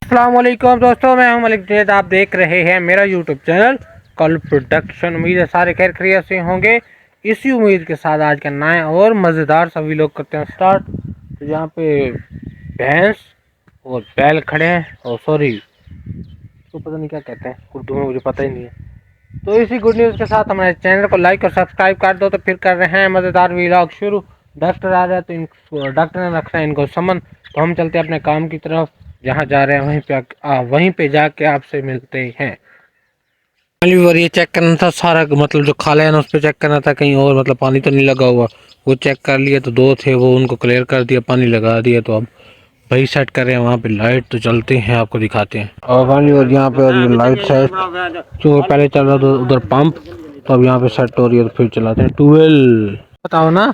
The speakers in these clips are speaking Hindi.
अस्सलाम वालेकुम दोस्तों, मैं हूं मलिक जुनैद। आप देख रहे हैं मेरा यूट्यूब चैनल कल प्रोडक्शन। उम्मीद है सारे खैर खैरियत से होंगे। इसी उम्मीद के साथ आज का नया और मज़ेदार सभी लोग करते हैं स्टार्ट। तो यहाँ पे भैंस और बैल खड़े हैं, और सॉरी तो पता नहीं क्या कहते हैं उर्दू में, मुझे पता ही नहीं है। तो इसी गुड न्यूज़ के साथ हमारे चैनल को लाइक और सब्सक्राइब कर दो। तो फिर कर रहे हैं मज़ेदार व्लॉग शुरू। डॉक्टर आ जाए तो डॉक्टर ने रखा है इनको समन, तो हम चलते हैं अपने काम की तरफ। जहाँ जा रहे हैं वहीं पे जाके आपसे मिलते हैं। ये चेक करना था सारा, मतलब जो खाला है ना उस पर चेक करना था कहीं और, मतलब पानी तो नहीं लगा हुआ। वो चेक कर लिए तो दो थे, वो उनको क्लियर कर दिया, पानी लगा दिया। तो अब भाई सेट कर रहे हैं वहाँ पे लाइट। तो चलते हैं आपको दिखाते हैं। और फाइनली और यहाँ पे और ये लाइट सेट, जो पहले चल रहा था उधर पंप, तो अब यहाँ पे सेट हो रही है। तो फिर चलाते हैं ट्यूबवेल। बताओ ना।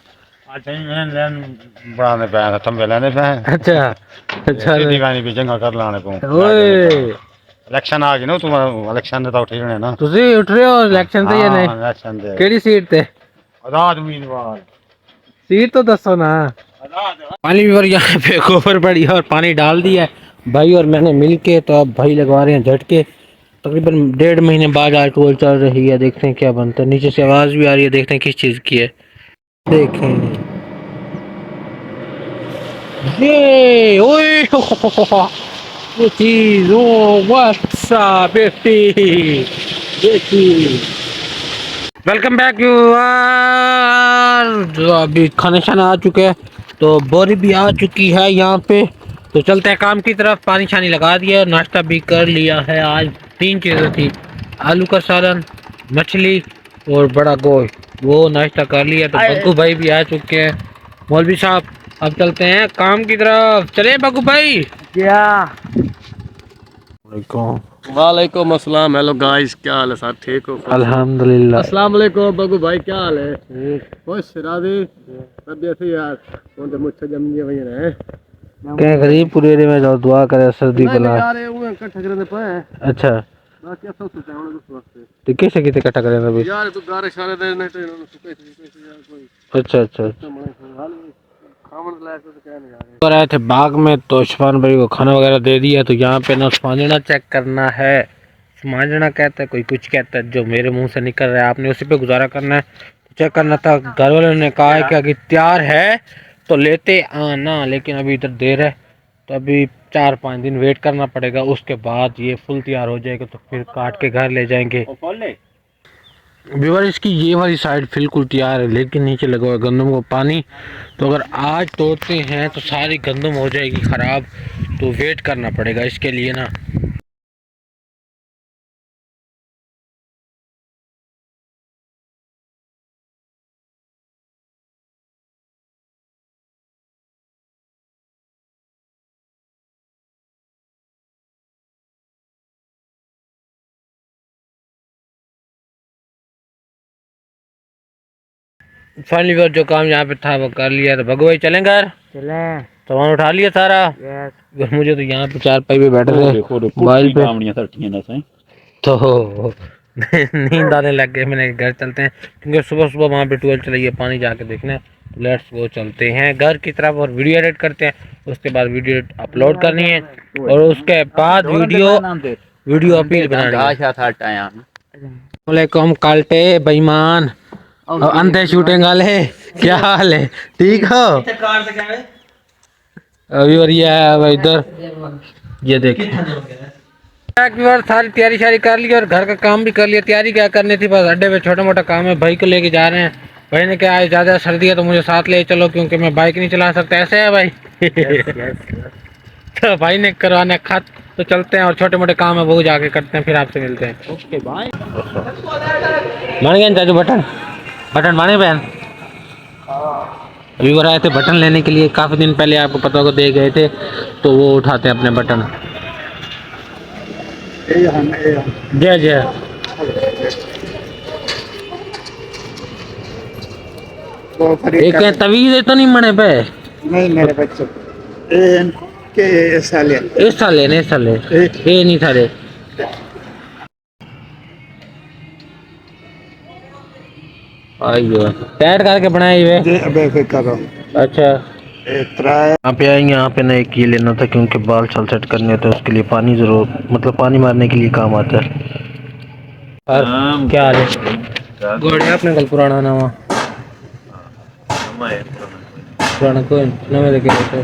बनाने पे आया था, थंबे लेने पे आए। अच्छा अच्छा। दीवानी भी चंगा कर लाने को ओए इलेक्शन आ गई ना, तुम इलेक्शन दे तो उठ रहे ना। ਤੁਸੀਂ ਉੱਠ ਰਹੇ ਹੋ ਇਲੈਕਸ਼ਨ ਤੇ ਜਾਂ ਨਹੀਂ? इलेक्शन दे ਕਿਹੜੀ ਸੀਟ ਤੇ? आजाद उम्मीदवार सीट तो दसो ना। पानी भी भर, यहाँ पे गोबर पड़ी और पानी डाल दिया है भाई और मैंने मिल के। तो अब भाई लगवा रहे हैं झटके। तकरीबन 1.5 महीने बाद आज टोल चल रही है। देखते हैं क्या बनता है। नीचे से आवाज़ भी आ रही है, देखते हैं किस चीज़ की है। देखें ये ओए वो चीज़, ओ व्हाट्स अप बेटी बेटी। Welcome back viewer. जो अभी खाने शाना आ चुके हैं, तो बोरी भी आ चुकी है यहाँ पे। तो चलते हैं काम की तरफ। पानी छानी लगा दिया, नाश्ता भी कर लिया है। आज 3 चीज़ें थी, आलू का सालन, मछली और बड़ा गोश्त। वो नाश्ता कर लिया। तो बग्गू भाई भी आ चुके हैं। मौलवी साहब अब चलते हैं काम की तरफ। चले बग्गू भाई। क्या वालेकुम अस्सलाम। हेलो गाइस, क्या हाल है? साथ ठीक हो? अल्हम्दुलिल्लाह। अस्सलाम वालेकुम बगू भाई, क्या हाल है? खुश राजी तबीयत यार कौन तो मुझसे जमनी वही रहे क्या गरीब पूरे एरिया में जाओ, दुआ करे सर्दी बला। यार वो इकट्ठा करने पे अच्छा बाकी सब सोचा हूं उस वास्ते तो कैसे कितने इकट्ठा करें अभी? यार तू गारे शारे दे नहीं तो इन्होंने सुके यार कोई अच्छा अच्छा। हाल खावन लायक तो क्या नहीं यार। तो आए थे बाग में, तो उस्मान भाई को खाना वगैरह दे दिया। तो यहाँ पे ना स्मांजना चेक करना है। स्मांजना कहता है, कोई कुछ कहता है, जो मेरे मुंह से निकल रहा है आपने उसी पे गुजारा करना है। तो चेक करना था। घर वालों ने कहा है कि अगर तैयार है तो लेते आना, लेकिन अभी इधर देर है। तो अभी 4-5 दिन वेट करना पड़ेगा। उसके बाद ये फुल तैयार हो जाएगा, तो फिर काट के घर ले जाएंगे। व्यूअर इसकी ये वाली साइड बिल्कुल तैयार है, लेकिन नीचे लगा हुआ है गंदम को पानी। तो अगर आज तोड़ते हैं तो सारी गंदम हो जाएगी ख़राब। तो वेट करना पड़ेगा इसके लिए ना। फाइनली व्यूअर जो काम यहाँ पे था वो कर लिया। तो भगवाई चलें घर चले। सामान उठा लिया सारा। मुझे तो यहाँ पे 4 पाई पे बैठ रहे मोबाइल पे, तो नींद आने लग गए। मैंने घर चलते हैं, क्योंकि सुबह सुबह वहाँ पे 12 चली है, पानी जाके देखना है। तो लेट्स गो, चलते हैं घर की तरफ और वीडियो एडिट करते हैं। उसके बाद वीडियो अपलोड करनी है, और उसके बाद वीडियो अपील बनानी है। वालेकुम काल्टे बेईमान और अंधे शूटिंग वाले, क्या हाल है? ठीक हो? अभी और ये है इधर, ये देखिए सारी तैयारी शारी कर ली और घर का काम भी कर लिया। तैयारी क्या करनी थी, बस अड्डे पे छोटा मोटा काम है। भाई को लेके जा रहे हैं। भाई ने कहा ज़्यादा सर्दी है तो मुझे साथ ले चलो, क्योंकि मैं बाइक नहीं चला सकता। ऐसे है भाई। तो भाई ने करवाना खत। तो चलते हैं और छोटे मोटे काम है वो जाके करते हैं, फिर आपसे मिलते हैं। Okay bye. मान गए चाचू बटन बटन माने बहन। अभी वो आए थे बटन लेने के लिए, काफ़ी दिन पहले आपको पता होगा दे गए थे। तो वो उठाते हैं अपने बटन। जय जय। एक तवीज़ तो नहीं मने पे? नहीं मेरे बच्चों के इस साल ये नहीं सारे। आइयो टाइट करके बनाई हुए। करो। अच्छा यहाँ पे आएंगे, यहाँ पे ना एक ये लेना था क्योंकि बाल छल सेट करने होते हैं, उसके लिए पानी जरूर, मतलब पानी मारने के लिए काम आता है। और क्या हाल है? गोड़ है अपने कल पुराना नवा पुराना कोई नवे लेके आते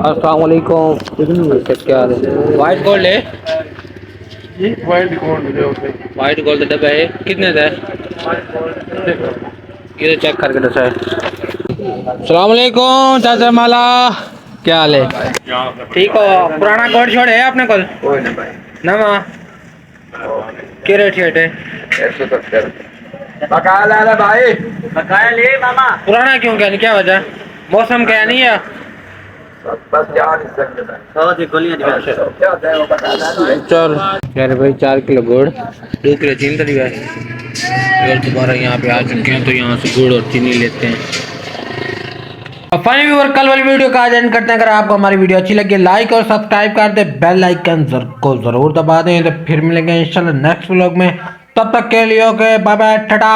अस्सलाम वालेकुम। क्या हाल है? वाइट गोल्ड है, वाइट गोल्ड डब्बा है, कितने का है? ये चेक करके दसा है। अस्सलाम वालेकुम चाचा माला, क्या हाल है? ठीक हो? पुराना गोल्ड छोड़ है अपने कल नवा क्या रेट है? बकाया ले मामा। पुराना क्यों, क्या क्या वजह? मौसम क्या नहीं है? चल यार भाई 4 किलो गुड़, 2 किलो चीनी तली है। और दोबारा यहाँ पे आ चुके हैं तो यहाँ से गुड़ और चीनी लेते हैं। और फाइनली व्यूअर, कल वाली वीडियो का आज एंड करते हैं। अगर आपको हमारी वीडियो अच्छी लगी लाइक और सब्सक्राइब कर दे, बेल आइकन को जरूर दबा दें। तो फिर मिलेंगे इंशाल्लाह नेक्स्ट व्लॉग में, तब तक के लिए ओके बाय बाय टाटा।